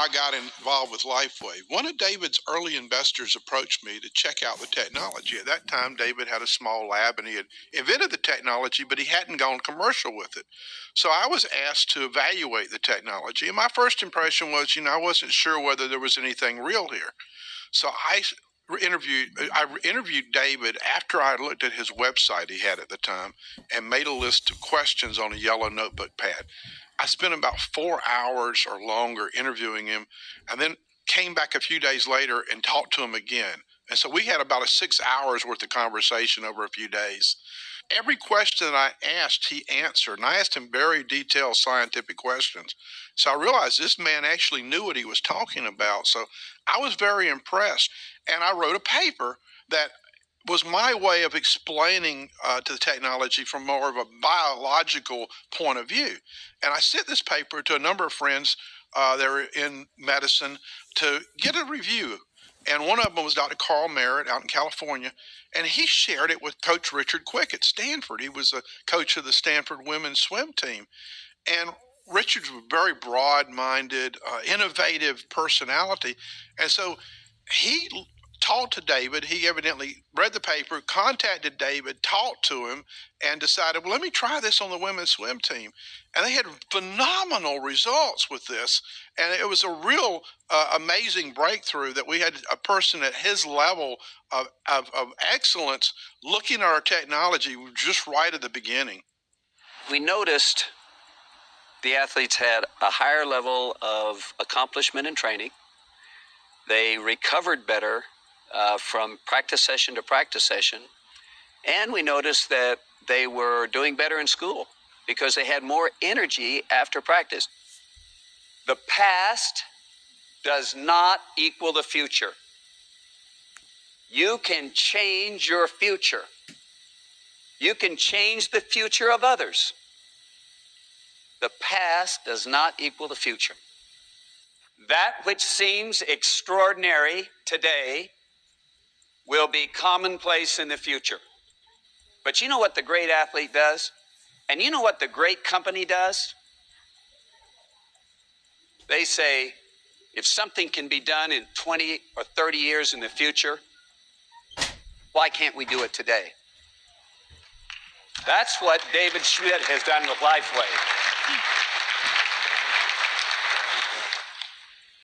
I got involved with LifeWave. One of David's early investors approached me to check out the technology. At that time, David had a small lab and he had invented the technology, but he hadn't gone commercial with it. So I was asked to evaluate the technology. And my first impression was, I wasn't sure whether there was anything real here. So I interviewed David after I looked at his website he had at the time and made a list of questions on a yellow notebook pad. I spent about 4 hours or longer interviewing him and then came back a few days later and talked to him again. And so we had about 6 hours worth of conversation over a few days. Every question that I asked, he answered. And I asked him very detailed scientific questions. So I realized this man actually knew what he was talking about. So I was very impressed. And I wrote a paper that was my way of explaining to the technology from more of a biological point of view. And I sent this paper to a number of friends that were in medicine to get a review. And one of them was Dr. Carl Merritt out in California, and he shared it with Coach Richard Quick at Stanford. He was a coach of the Stanford women's swim team. And Richard's a very broad-minded, innovative personality. And so he talked to David. He evidently read the paper, contacted David, talked to him, and decided, well, let me try this on the women's swim team. And they had phenomenal results with this. And it was a real amazing breakthrough that we had a person at his level of excellence looking at our technology just right at the beginning. We noticed the athletes had a higher level of accomplishment in training. They recovered better from practice session to practice session. And we noticed that they were doing better in school because they had more energy after practice. The past does not equal the future. You can change your future. You can change the future of others. The past does not equal the future. That which seems extraordinary today will be commonplace in the future. But you know what the great athlete does? And you know what the great company does? They say, if something can be done in 20 or 30 years in the future, why can't we do it today? That's what David Schmidt has done with LifeWave.